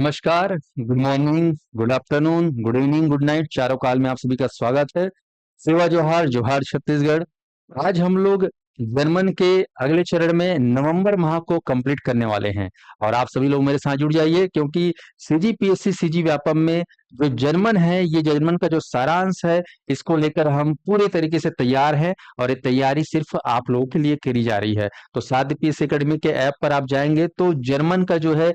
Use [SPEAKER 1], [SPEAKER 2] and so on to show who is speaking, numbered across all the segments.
[SPEAKER 1] नमस्कार, good morning, good afternoon, good evening, good night, चारों काल में आप सभी का स्वागत है। सेवा जोहार, जोहार छत्तीसगढ़। आज हम लोग जर्मन के अगले चरण में नवंबर माह को कंप्लीट करने वाले हैं और आप सभी लोग मेरे साथ जुड़ जाइए क्योंकि सीजीपीएससी सीजी व्यापम में जो जर्मन है, ये जर्मन का जो सारांश है, इसको लेकर हम पूरे तरीके से तैयार हैं और ये तैयारी सिर्फ आप लोगों के लिए करी जा रही है। तो साध्य पीएस एकेडमी के ऐप पर आप जाएंगे तो जर्मन का जो है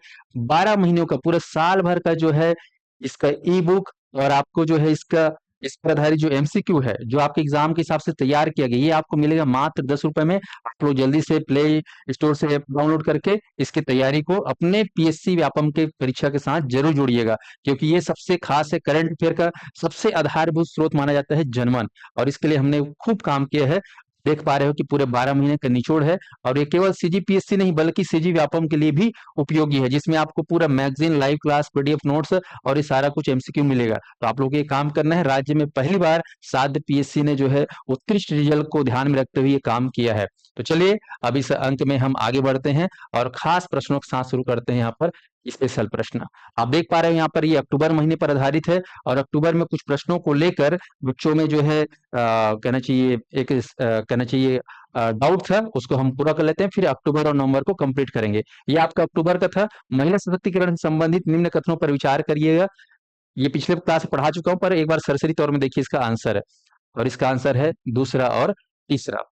[SPEAKER 1] 12 महीनों का पूरा साल भर का जो है इसका ई बुक और आपको जो है इसका इस पर आधारित जो एमसीक्यू है जो आपके एग्जाम के हिसाब से तैयार किया गया ये आपको मिलेगा मात्र 10 रुपए में। आप लोग जल्दी से प्ले स्टोर से ऐप डाउनलोड करके इसकी तैयारी को अपने पीएससी व्यापम के परीक्षा के साथ जरूर जोड़िएगा क्योंकि ये सबसे खास है। करंट अफेयर का सबसे आधारभूत स्रोत माना जाता है जनमन और इसके लिए हमने खूब काम किया है। देख पा रहे हो कि पूरे 12 महीने का निचोड़ है और ये केवल सीजीपीएससी नहीं बल्कि सीजी व्यापम के लिए भी उपयोगी है जिसमें आपको पूरा magazine live class PDF notes और ये सारा कुछ एमसीक्यू मिलेगा। तो आप लोगों को ये काम करना है। राज्य में पहली बार साध्य पीएससी ने जो है उत्कृष्ट रिजल्ट को ध्यान में रखते हुए ये काम किया है। तो चलिए अब इस अंक में हम आगे बढ़ते हैं और खास प्रश्नों के साथ शुरू करते हैं। यहाँ पर स्पेशल प्रश्न आप देख पा रहे हो यहाँ पर ये अक्टूबर महीने पर आधारित है और अक्टूबर में कुछ प्रश्नों को लेकर बच्चों में जो है कहना चाहिए कहना चाहिए डाउट था उसको हम पूरा कर लेते हैं फिर अक्टूबर और नवंबर को कंप्लीट करेंगे। ये आपका अक्टूबर का था। महिला सशक्तिकरण से संबंधित निम्न कथनों पर विचार करिएगा। ये पिछले क्लास में पढ़ा चुका हूं पर एक बार सरसरी तौर में देखिए इसका आंसर है और इसका आंसर है दूसरा और तीसरा।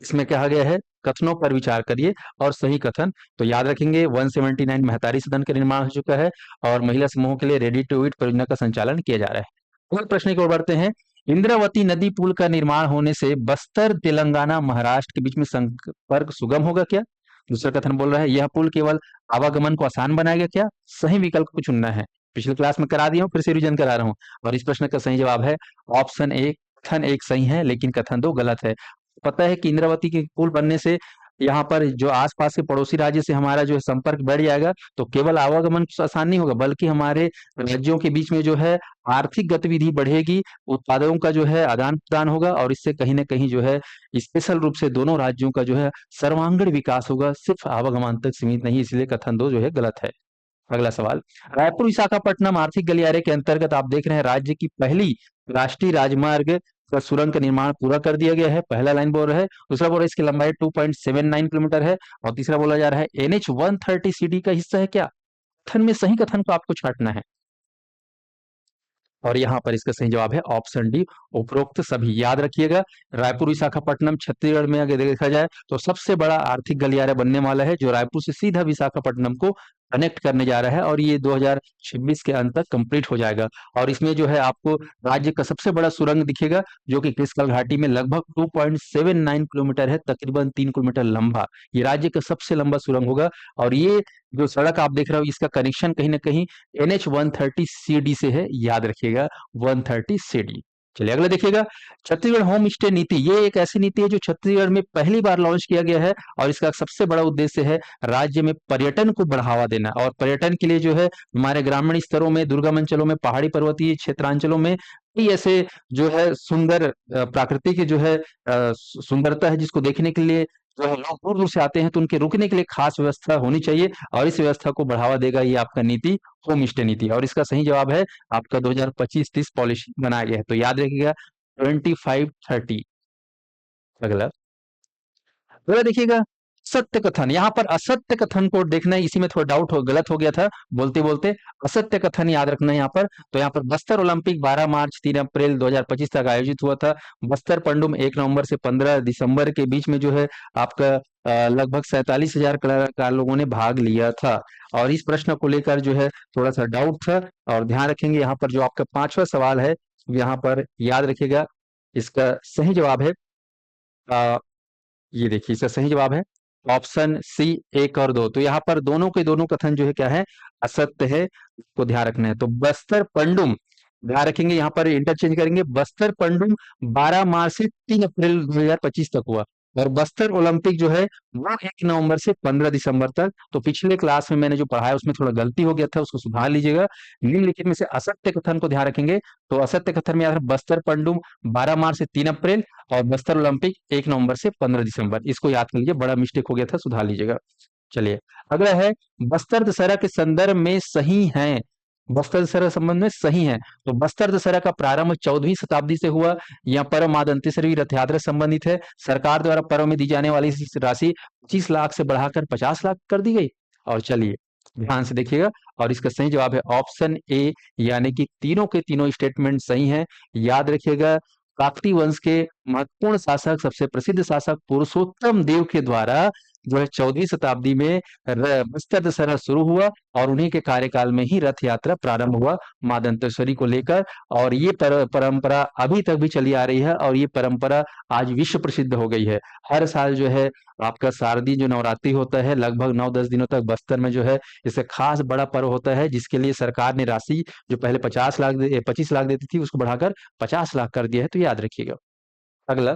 [SPEAKER 1] इसमें कहा गया है कथनों पर विचार करिए और सही कथन। तो याद रखेंगे 179 महतारी सदन का निर्माण हो चुका है और महिला समूहों के लिए रेडी टू ईट परियोजना का संचालन किया जा रहा है। अगले प्रश्न की ओर बढ़ते हैं। इंद्रावती नदी पुल का निर्माण होने से बस्तर तेलंगाना महाराष्ट्र के बीच में संपर्क सुगम होगा क्या? दूसरा कथन बोल रहा है यह पुल केवल आवागमन को आसान बनाएगा क्या? सही विकल्प को चुनना है। पिछले क्लास में करा दिया हूं फिर से रिवीजन करा रहा हूं और इस प्रश्न का सही जवाब है ऑप्शन ए। कथन एक सही है लेकिन कथन दो गलत है। पता है कि इंद्रावती के पुल बनने से यहाँ पर जो आसपास के पड़ोसी राज्य से हमारा जो है संपर्क बढ़ जाएगा तो केवल आवागमन आसान नहीं होगा बल्कि हमारे राज्यों के बीच में जो है आर्थिक गतिविधि बढ़ेगी, उत्पादों का जो है आदान प्रदान होगा और इससे कहीं ना कहीं जो है स्पेशल रूप से दोनों राज्यों का जो है सर्वांगीण विकास होगा, सिर्फ आवागमन तक सीमित नहीं। इसलिए कथन दो जो है गलत है। अगला सवाल। रायपुर विशाखापट्टनम आर्थिक गलियारे के अंतर्गत आप देख रहे हैं राज्य की पहली राष्ट्रीय राजमार्ग का सुरंग का निर्माण पूरा कर दिया गया है। पहला लाइन बोल रहा है। दूसरा बोल रहा है इसकी लंबाई 2.79 किलोमीटर है और तीसरा बोला जा रहा है एनएच 130 सीडी का हिस्सा है क्या? कथन में सही कथन को आपको छांटना है और यहाँ पर इसका सही जवाब है ऑप्शन डी उपरोक्त सभी। याद रखिएगा रायपुर विशाखापट्टनम छत्तीसगढ़ में अगर देखा जाए तो सबसे बड़ा आर्थिक गलियारा बनने वाला है जो रायपुर से सीधा विशाखापट्टनम को कनेक्ट करने जा रहा है और ये 2026 के अंत तक कंप्लीट हो जाएगा। और इसमें जो है आपको राज्य का सबसे बड़ा सुरंग दिखेगा जो कि क्रिस्कल घाटी में लगभग 2.79 किलोमीटर है, तकरीबन 3 किलोमीटर लंबा। ये राज्य का सबसे लंबा सुरंग होगा और ये जो सड़क आप देख रहे हो इसका कनेक्शन कहीं ना कहीं एनएच 130 सीडी से है। याद रखिएगा 130 सीडी। चलिए अगला देखिएगा। छत्तीसगढ़ होम स्टे नीति ये एक ऐसी नीति है जो छत्तीसगढ़ में पहली बार लॉन्च किया गया है और इसका सबसे बड़ा उद्देश्य है राज्य में पर्यटन को बढ़ावा देना और पर्यटन के लिए जो है हमारे ग्रामीण स्तरों में, दुर्गम अंचलों में, पहाड़ी पर्वतीय क्षेत्रांचलों में कई ऐसे जो है सुंदर प्राकृतिक की जो है सुंदरता है जिसको देखने के लिए जो है लोग दूर दूर से आते हैं तो उनके रुकने के लिए खास व्यवस्था होनी चाहिए और इस व्यवस्था को बढ़ावा देगा ये आपका नीति होम स्टे नीति। और इसका सही जवाब है आपका 2025-30 पॉलिसी बनाया गया है। तो याद रखिएगा 25-30। अगला अगला देखिएगा सत्य कथन। यहाँ पर असत्य कथन को देखना है, इसी में थोड़ा डाउट हो गलत हो गया था बोलते बोलते। असत्य कथन याद रखना है यहाँ पर। तो यहाँ पर बस्तर ओलंपिक 12 मार्च 3 अप्रैल 2025 तक आयोजित हुआ था। बस्तर पंडुम 1 नवंबर से 15 दिसंबर के बीच में जो है आपका लगभग 47,000 कलाकार लोगों ने भाग लिया था और इस प्रश्न को लेकर जो है थोड़ा सा डाउट था। और ध्यान रखेंगे यहाँ पर जो आपका पांचवा सवाल है यहाँ पर याद रखिएगा इसका सही जवाब है ये देखिए इसका सही जवाब है ऑप्शन सी 1 और 2। तो यहाँ पर दोनों के दोनों कथन जो है क्या है असत्य है, को ध्यान रखना है। तो बस्तर पंडुम ध्यान रखेंगे यहाँ पर इंटरचेंज करेंगे। बस्तर पंडुम 12 मार्च से 3 अप्रैल 2025 तक हुआ और बस्तर ओलंपिक जो है वो 1 नवंबर से 15 दिसंबर तक। तो पिछले क्लास में मैंने जो पढ़ाया उसमें थोड़ा गलती हो गया था उसको सुधार लीजिएगा। निम्नलिखित में से असत्य कथन को ध्यान रखेंगे। तो असत्य कथन में याद रखें बस्तर पंडुम 12 मार्च से 3 अप्रैल और बस्तर ओलंपिक 1 नवंबर से 15 दिसंबर। इसको याद कर लीजिए, बड़ा मिस्टेक हो गया था, सुधार लीजिएगा। चलिए, अगला है बस्तर दशहरा के संदर्भ में सही है। बस्तर दशहरा के संबंध में सही है। तो बस्तर दशहरा का प्रारंभ 14वीं शताब्दी से हुआ। यह पर्व मां दंतेश्वरी रथ यात्रा से संबंधित है। सरकार द्वारा पर्व में दी जाने वाली इस राशि 25 लाख से बढ़ाकर 50 लाख कर दी गई। और चलिए ध्यान से देखिएगा, और इसका सही जवाब है ऑप्शन ए, यानी कि तीनों के तीनों स्टेटमेंट सही हैं। याद रखिएगा, काकती वंश के महत्वपूर्ण शासक, सबसे प्रसिद्ध शासक पुरुषोत्तम देव के द्वारा जो है 14वीं शताब्दी में बस्तर दशहरा शुरू हुआ, और उन्हीं के कार्यकाल में ही रथ यात्रा प्रारंभ हुआ मां दंतेश्वरी को लेकर। और ये परंपरा अभी तक भी चली आ रही है, और ये परंपरा आज विश्व प्रसिद्ध हो गई है। हर साल जो है आपका शारदीय जो नवरात्रि होता है, लगभग 9-10 दिनों तक बस्तर में जो है इसे खास बड़ा पर्व होता है, जिसके लिए सरकार ने राशि जो पहले 25 लाख देती थी, उसको बढ़ाकर 50 लाख कर दिया है। तो याद रखिएगा। अगला,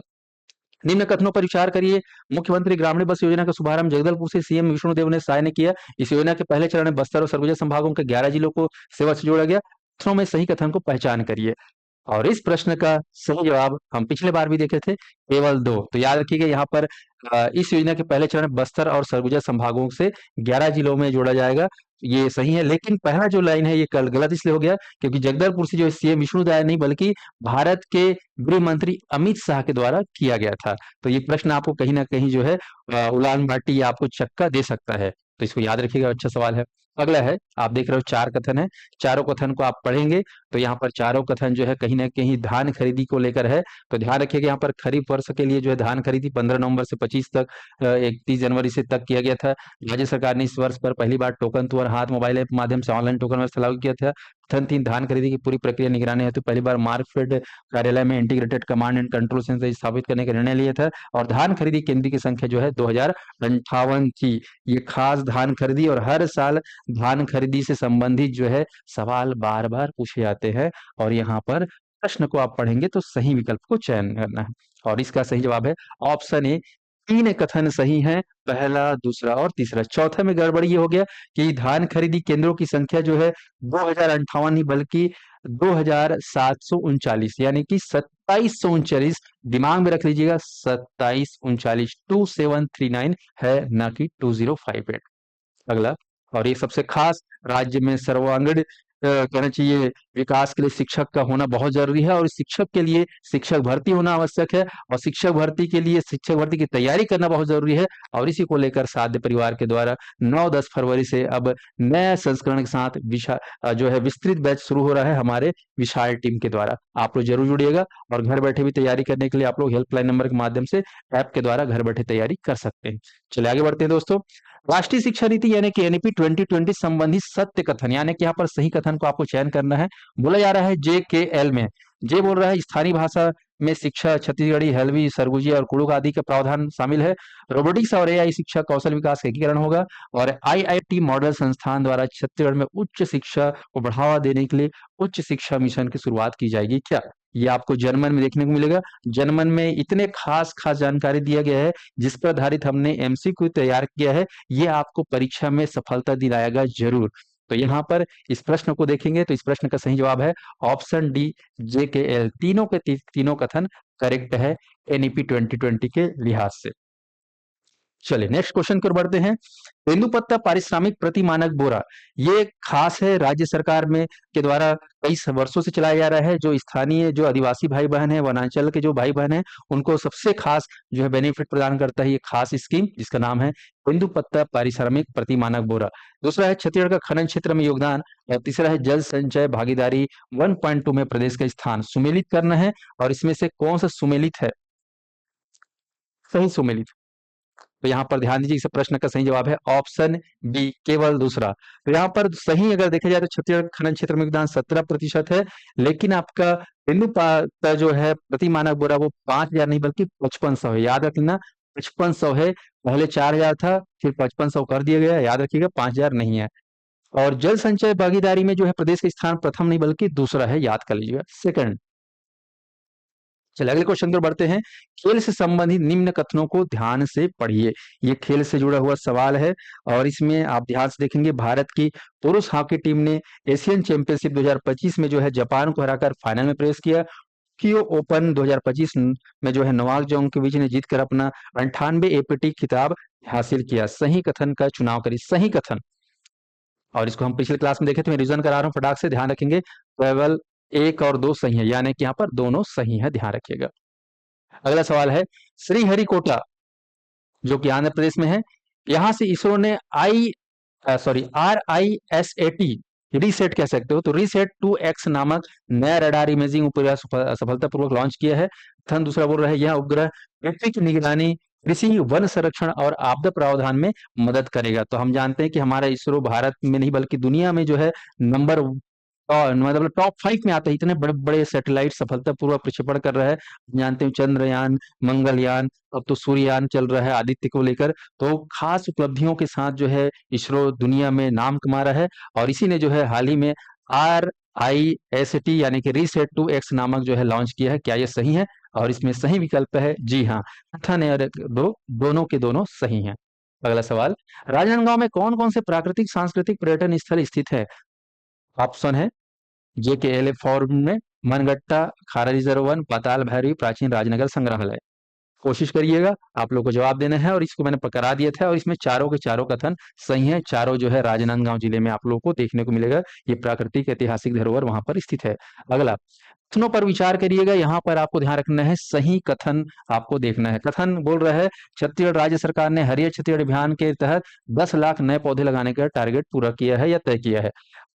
[SPEAKER 1] निम्न कथनों पर विचार करिए। मुख्यमंत्री ग्रामीण बस योजना का शुभारंभ जगदलपुर से सीएम विष्णुदेव ने साय ने किया। इस योजना के पहले चरण में बस्तर और सरगुजा संभागों के 11 जिलों को सेवा से जोड़ा गया। कथनों में सही कथन को पहचान करिए। और इस प्रश्न का सही जवाब हम पिछले बार भी देखे थे, केवल 2। तो याद रखिएगा, यहाँ पर इस योजना के पहले चरण में बस्तर और सरगुजा संभागों से 11 जिलों में जोड़ा जाएगा। ये सही है, लेकिन पहला जो लाइन है ये कल गलत इसलिए हो गया क्योंकि जगदलपुर से जो सीएम विष्णुदेव नहीं बल्कि भारत के गृह मंत्री अमित शाह के द्वारा किया गया था। तो ये प्रश्न आपको कहीं ना कहीं जो है उलान बाटी या आपको चक्का दे सकता है। तो इसको याद रखिएगा, अच्छा सवाल है। अगला है, आप देख रहे हो 4 कथन है। चारों कथन को आप पढ़ेंगे तो यहाँ पर चारों कथन जो है कहीं ना कहीं धान खरीदी को लेकर है। तो ध्यान रखिएगा, यहाँ पर खरीफ वर्ष के लिए जो है धान खरीदी 15 नवंबर से 25 तक 31 जनवरी से तक किया गया था। राज्य सरकार ने इस वर्ष पर पहली बार टोकन तुअर हाथ मोबाइल ऐप माध्यम से ऑनलाइन टोकन व्यवस्था लागू किया था। कथन 3, धान खरीदी की पूरी प्रक्रिया निगरानी हेतु पहली बार मार्कफेड कार्यालय में integrated command and control centre स्थापित करने का निर्णय लिया था। और धान खरीदी केंद्र की संख्या जो है 2058 थी। ये खास धान खरीदी, और हर साल धान खरीदी से संबंधित जो है सवाल बार बार पूछे जाते हैं, और यहाँ पर प्रश्न को आप पढ़ेंगे तो सही विकल्प को चयन करना है। और इसका सही जवाब है ऑप्शन ए। 3 कथन सही हैं, पहला, दूसरा और तीसरा। चौथे में गड़बड़ी ये हो गया कि धान खरीदी केंद्रों की संख्या जो है 2058 नहीं बल्कि 2739, यानी कि 2739। दिमाग में रख लीजिएगा, 2739, 2739 है, ना कि 2058। अगला, और ये सबसे खास, राज्य में सर्वांगीण कहना चाहिए विकास के लिए शिक्षक का होना बहुत जरूरी है, और इस शिक्षक के लिए शिक्षक भर्ती होना आवश्यक है, और शिक्षक भर्ती के लिए शिक्षक भर्ती की तैयारी करना बहुत जरूरी है। और इसी को लेकर साध्य परिवार के द्वारा 9-10 फरवरी से अब नए संस्करण के साथ जो है विस्तृत बैच शुरू हो रहा है हमारे विशाल टीम के द्वारा। आप लोग जरूर जुड़िएगा, और घर बैठे भी तैयारी करने के लिए आप लोग हेल्पलाइन नंबर के माध्यम से ऐप के द्वारा घर बैठे तैयारी कर सकते हैं। चलिए आगे बढ़ते हैं दोस्तों। राष्ट्रीय शिक्षा नीति यानी कि एनईपी 2020 संबंधित सत्य कथन, यानी कि यहाँ पर सही कथन को आपको चयन करना है। बोला जा रहा है JKL में, जे बोल रहा है स्थानीय भाषा में शिक्षा छत्तीसगढ़ी, हल्बी, सरगुजिया और कुड़ुक आदि का प्रावधान शामिल है। रोबोटिक्स और एआई शिक्षा कौशल विकास का एकीकरण होगा, और आईआईटी मॉडल संस्थान द्वारा छत्तीसगढ़ में उच्च शिक्षा को बढ़ावा देने के लिए उच्च शिक्षा मिशन की शुरुआत की जाएगी क्या? ये आपको जर्मन में देखने को मिलेगा। जर्मन में इतने खास खास जानकारी दिया गया है जिस पर आधारित हमने एमसीक्यू तैयार किया है। ये आपको परीक्षा में सफलता दिलाएगा जरूर। तो यहाँ पर इस प्रश्न को देखेंगे तो इस प्रश्न का सही जवाब है ऑप्शन डी, JKL। तीनों के तीनों कथन करेक्ट है एनईपी 2020 के लिहाज से। चलिए नेक्स्ट क्वेश्चन की ओर बढ़ते हैं। तेंदुपत्ता पारिश्रमिक प्रति मानक बोरा, ये खास है, राज्य सरकार में के द्वारा कई वर्षों से चलाया जा रहा है। जो स्थानीय जो आदिवासी भाई बहन है, वनांचल के जो भाई बहन है, उनको सबसे खास जो है बेनिफिट प्रदान करता है ये खास स्कीम, जिसका नाम है तेंदुपत्ता पारिश्रमिक प्रति मानक बोरा। दूसरा है छत्तीसगढ़ का खनन क्षेत्र में योगदान, और तीसरा है जल संचय भागीदारी 1.2 में प्रदेश का स्थान सुमेलित करना है। और इसमें से कौन सा सुमेलित है? सही सुमेलित। तो यहाँ पर ध्यान दीजिए, इस प्रश्न का सही जवाब है ऑप्शन बी, केवल दूसरा। तो यहाँ पर सही अगर देखा जाए तो छत्तीसगढ़ खनन क्षेत्र में योगदान 17% है, लेकिन आपका तेंदुपत्ता जो है प्रति मानक बोरा वो 5,000 नहीं बल्कि 5500 है। याद रखना, 5500 है। पहले 4,000 था, फिर 5500 कर दिया गया। याद रखिएगा, 5,000 नहीं है। और जल संचय भागीदारी में जो है प्रदेश का स्थान प्रथम नहीं बल्कि दूसरा है, याद कर लीजिएगा, सेकंड। चलिए अगले क्वेश्चन की ओर बढ़ते हैं। खेल से संबंधित निम्न कथनों को ध्यान से पढ़िए। ये खेल से जुड़ा हुआ सवाल है, और इसमें आप ध्यान से देखेंगे भारत की पुरुष हॉकी टीम ने एशियन चैंपियनशिप 2025 में जो है जापान को हराकर फाइनल में प्रवेश किया। टोक्यो ओपन 2025 में जो है नोवाक जोकोविच ने जीतकर अपना 98 एटीपी खिताब हासिल किया। सही कथन का चुनाव करिए, सही कथन। और इसको हम पिछले क्लास में देखे थे, मैं रिवीजन करा रहा हूँ फटाक से, ध्यान रखेंगे। केवल 1 और 2 सही है, यानी कि यहाँ पर दोनों सही है, ध्यान रखिएगा। अगला सवाल है, श्रीहरिकोटा जो कि आंध्र प्रदेश में है, यहाँ से इसरो ने RISAT रीसेट कह सकते हो, तो रीसेट 2X नामक नया रडार इमेजिंग उपग्रह सफलतापूर्वक लॉन्च किया है। थन दूसरा बोल रहा है, यह उपग्रह पृथ्वी की निगरानी, कृषि, वन संरक्षण और आपदा प्रावधान में मदद करेगा। तो हम जानते हैं कि हमारा इसरो भारत में नहीं बल्कि दुनिया में जो है नंबर मतलब टॉप 5 में आता है। इतने बड़े बड़े सैटेलाइट सफलतापूर्वक प्रक्षेपण कर रहा है। जानते हैं चंद्रयान, मंगलयान, अब तो सूर्ययान चल रहा है आदित्य को लेकर। तो खास उपलब्धियों के साथ जो है इसरो दुनिया में नाम कमा रहा है। और इसी ने जो है हाल ही में RISAT यानी कि रीसेट 2X नामक जो है लॉन्च किया है। क्या ये सही है? और इसमें सही विकल्प है जी हाँ, कथन और दोनों के दोनों सही हैं। अगला सवाल, राजनांदगांव में कौन कौन से प्राकृतिक सांस्कृतिक पर्यटन स्थल स्थित है? ऑप्शन है JKLA फॉर्म में, मनगट्टा, खारा रिजर्व वन, पाताल भैरवी, प्राचीन राजनगर संग्रहालय। कोशिश करिएगा, आप लोग को जवाब देना है। और इसको मैंने करा दिया था, और इसमें चारों के चारों कथन सही हैं। चारों जो है राजनांदगांव जिले में आप लोगों को देखने को मिलेगा। ये प्राकृतिक ऐतिहासिक धरोहर वहां पर स्थित है। अगला, कथनों पर विचार करिएगा। यहाँ पर आपको ध्यान रखना है, सही कथन आपको देखना है। कथन बोल रहा है, छत्तीसगढ़ राज्य सरकार ने हरियर छत्तीसगढ़ अभियान के तहत 10 लाख नए पौधे लगाने का टारगेट पूरा किया है या तय किया है।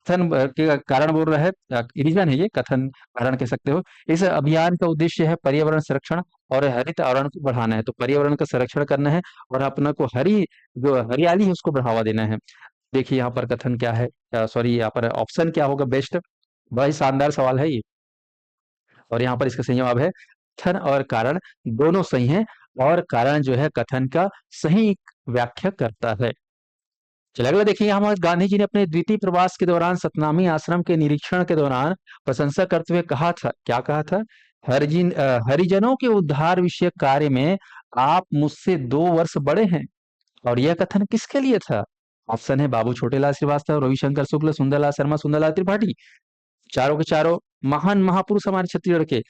[SPEAKER 1] कथन के कारण बोल रहा है, रीजन है ये, कथन कारण कह सकते हो। इस अभियान का उद्देश्य है पर्यावरण संरक्षण और हरित आवरण को बढ़ाना है। तो पर्यावरण का संरक्षण करना है और अपना को जो हरियाली है उसको बढ़ावा देना है। देखिए यहाँ पर कथन क्या है, सॉरी यहाँ पर ऑप्शन क्या होगा बेस्ट। बड़ा ही शानदार सवाल है ये, और यहाँ पर इसका सही जवाब है कथन और कारण दोनों सही हैं। और कारण जो है कथन का सही व्याख्या करता है। चलिए अगला देखिए, हमारे गांधी जी ने अपने द्वितीय प्रवास के दौरान सतनामी आश्रम के निरीक्षण के दौरान प्रशंसा करते हुए कहा था, क्या कहा था? हरिजनों के उद्धार विषय कार्य में आप मुझसे 2 वर्ष बड़े हैं। और यह कथन किसके लिए था? ऑप्शन है बाबू छोटेलाल श्रीवास्तव, रविशंकर शुक्ल, सुंदरलाल शर्मा, सुंदरलाल त्रिपाठी। चारों के चारों महान महापुरुष हमारे छत्तीसगढ़ के।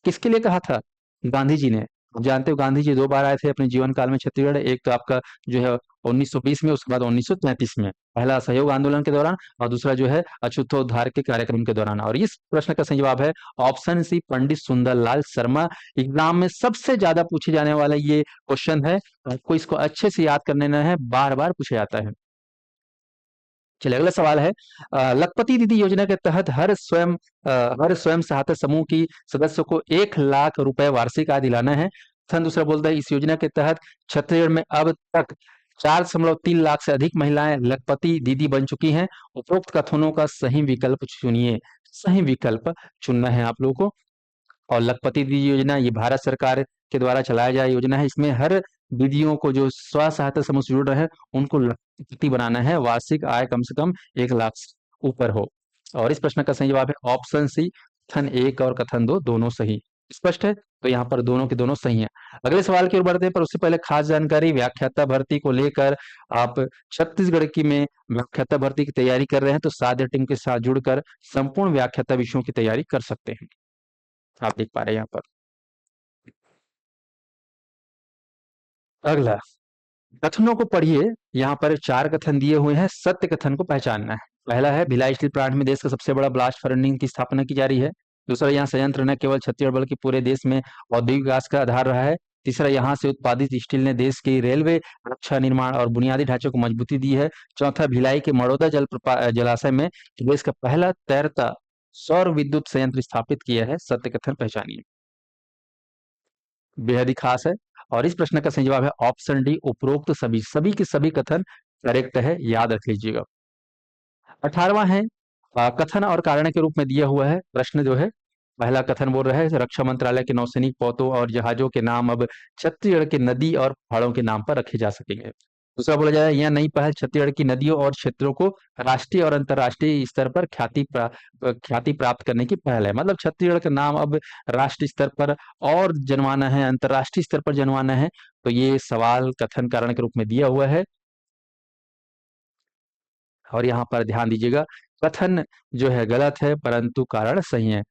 [SPEAKER 1] किसके लिए कहा था गांधी जी ने? आप जानते हो गांधी जी 2 बार आए थे अपने जीवन काल में छत्तीसगढ़। एक तो आपका जो है 1920 में, उसके बाद 1933 में, पहला असहयोग आंदोलन के दौरान, और दूसरा जो है अछूतोद्धार के कार्यक्रम के दौरान। और इस प्रश्न का सही जवाब है option C, Pandit Sundarlal Sharma. Exam में सबसे ज्यादा पूछे जाने वाला ये क्वेश्चन है, आपको इसको अच्छे से याद करने है, बार बार पूछा जाता है। चलिए अगला सवाल है, लखपति दीदी योजना के तहत हर स्वयं सहायता समूह की सदस्यों को 1 लाख रुपए वार्षिक आय दिलाना है। सन दूसरा बोलता है, इस योजना के तहत छत्तीसगढ़ में अब तक 4.3 लाख से अधिक महिलाएं लखपति दीदी बन चुकी हैं। उपरोक्त कथनों का सही विकल्प चुनिए। सही विकल्प चुनना है आप लोगों को। और लखपति दीदी योजना ये भारत सरकार के द्वारा चलाया जाए योजना है। इसमें हर दीदियों को जो स्व सहायता समूह से जुड़ रहे हैं उनको लखपति बनाना है, वार्षिक आय कम से कम 1 लाख से ऊपर हो। और इस प्रश्न का सही जवाब है ऑप्शन सी, कथन 1 और कथन 2 दोनों सही। स्पष्ट है? तो यहाँ पर दोनों के दोनों सही हैं। अगले सवाल की ओर बढ़ते हैं, पर उससे पहले खास जानकारी, व्याख्याता भर्ती को लेकर आप छत्तीसगढ़ की में व्याख्याता भर्ती की तैयारी कर रहे हैं तो साध्य टीम के साथ जुड़कर संपूर्ण व्याख्याता विषयों की तैयारी कर सकते हैं। आप देख पा रहे हैं यहाँ पर। अगला, कथनों को पढ़िए। यहाँ पर 4 कथन दिए हुए हैं, सत्य कथन को पहचानना है। पहला है, भिलाई स्टील प्लांट में देश का सबसे बड़ा ब्लास्ट फर्निंग की स्थापना की जा रही है। दूसरा, यहाँ संयंत्र न केवल छत्तीसगढ़ बल्कि पूरे देश में औद्योगिक विकास का आधार रहा है। तीसरा, यहाँ से उत्पादित स्टील ने देश की रेलवे, रक्षा निर्माण और बुनियादी ढांचे को मजबूती दी है। चौथा, भिलाई के मड़ौदा जलाशय में देश का पहला तैरता सौर विद्युत संयंत्र स्थापित किया है। सत्य कथन पहचानिए। बेहद ही खास है। और इस प्रश्न का सही जवाब है ऑप्शन डी, उपरोक्त सभी के सभी कथन करेक्ट है, याद रख लीजिएगा। 18वां है, कथन और कारण के रूप में दिया हुआ है प्रश्न जो है। पहला कथन बोल रहा है, रक्षा मंत्रालय के नौसैनिक पोतों और जहाजों के नाम अब छत्तीसगढ़ के नदी और पहाड़ों के नाम पर रखे जा सकेंगे। दूसरा बोला जाए, यह नई पहल छत्तीसगढ़ की नदियों और क्षेत्रों को राष्ट्रीय और अंतर्राष्ट्रीय स्तर पर ख्याति प्राप्त करने की पहल है। मतलब छत्तीसगढ़ का नाम अब राष्ट्रीय स्तर पर और जनवाना है, अंतर्राष्ट्रीय स्तर पर जनवाना है। तो ये सवाल कथन कारण के रूप में दिया हुआ है। और यहाँ पर ध्यान दीजिएगा, कथन जो है गलत है परंतु कारण सही है।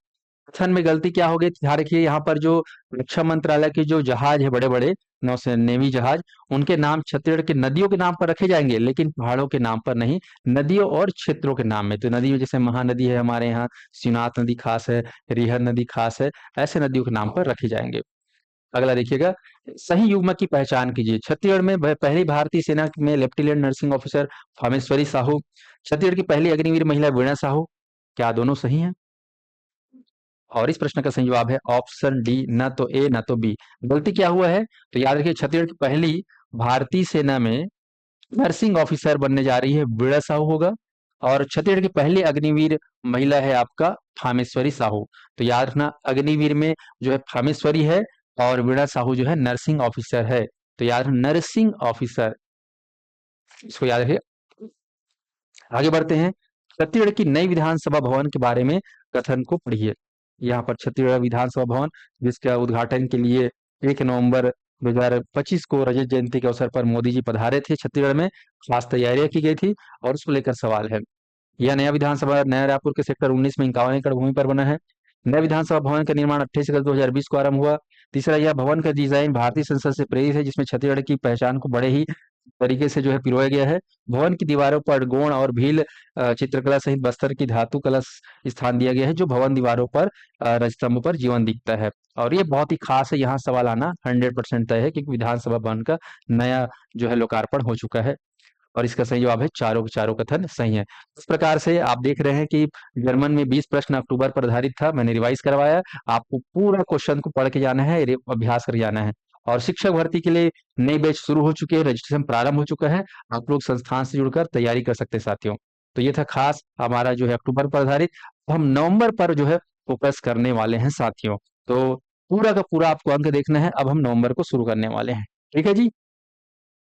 [SPEAKER 1] कथन में गलती क्या हो गई? ध्यान रखिए, यहाँ पर जो रक्षा मंत्रालय के जो जहाज है, बड़े बड़े नौसेना नेवी जहाज, उनके नाम छत्तीसगढ़ की नदियों के नाम पर रखे जाएंगे, लेकिन पहाड़ों के नाम पर नहीं, नदियों और क्षेत्रों के नाम में। तो नदी में जैसे महानदी है हमारे यहाँ, शिवनाथ नदी खास है, रिहर नदी खास है, ऐसे नदियों के नाम पर रखे जाएंगे। अगला देखिएगा, सही युग्मक की पहचान कीजिए। छत्तीसगढ़ में पहली भारतीय सेना में lieutenant nursing officer Phameshwari Sahu, Chhattisgarh की पहली अग्निवीर महिला वीणा साहू। क्या दोनों सही हैं? और इस प्रश्न का सही जवाब है ऑप्शन डी, न तो ए न तो बी। गलती क्या हुआ है? तो याद रखिए, छत्तीसगढ़ की पहली भारतीय सेना में नर्सिंग ऑफिसर बनने जा रही है वीणा साहू होगा, और छत्तीसगढ़ की पहली अग्निवीर महिला है आपका फामेश्वरी साहू। तो याद रखना, अग्निवीर में जो है फामेश्वरी है, और वीणा साहू जो है नर्सिंग ऑफिसर है। तो याद रखना, नर्सिंग ऑफिसर, इसको याद रखिए। आगे बढ़ते हैं, छत्तीसगढ़ की नई विधानसभा भवन के बारे में कथन को पढ़िए। यहाँ पर छत्तीसगढ़ विधानसभा भवन, जिसका उद्घाटन के लिए 1 नवंबर 2025 को रजत जयंती के अवसर पर मोदी जी पधारे थे छत्तीसगढ़ में, खास तैयारियां की गई थी, और उसको लेकर सवाल है। यह नया विधानसभा नया रायपुर के सेक्टर 19 में 51 एकड़ भूमि पर बना है। नए विधानसभा भवन का निर्माण 28 अगस्त 2020 को आरंभ हुआ। तीसरा, यह भवन का डिजाइन भारतीय संसद से प्रेरित है, जिसमें छत्तीसगढ़ की पहचान को बड़े ही तरीके से जो है पिरोया गया है। भवन की दीवारों पर गोंड और भील चित्रकला सहित बस्तर की धातु कलश स्थान दिया गया है, जो भवन दीवारों पर रजस्तंभ पर जीवन दिखता है। और ये बहुत ही खास है, यहाँ सवाल आना 100% तय है, क्योंकि विधानसभा भवन का नया जो है लोकार्पण हो चुका है। और इसका सही जवाब है, चारों के चारों कथन सही है। इस प्रकार से आप देख रहे हैं कि जर्मन में 20 प्रश्न अक्टूबर पर आधारित था, मैंने रिवाइज करवाया। आपको पूरा क्वेश्चन को पढ़ के जाना है, अभ्यास कर जाना है। और शिक्षक भर्ती के लिए नई बैच शुरू हो चुके हैं, रजिस्ट्रेशन प्रारंभ हो चुका है। आप लोग संस्थान से जुड़कर तैयारी कर सकते हैं साथियों। तो ये था खास हमारा जो है अक्टूबर पर आधारित। तो हम नवंबर पर जो है फोकस करने वाले हैं साथियों। तो पूरा का पूरा आपको अंक देखना है। अब हम नवंबर को शुरू करने वाले हैं। ठीक है जी।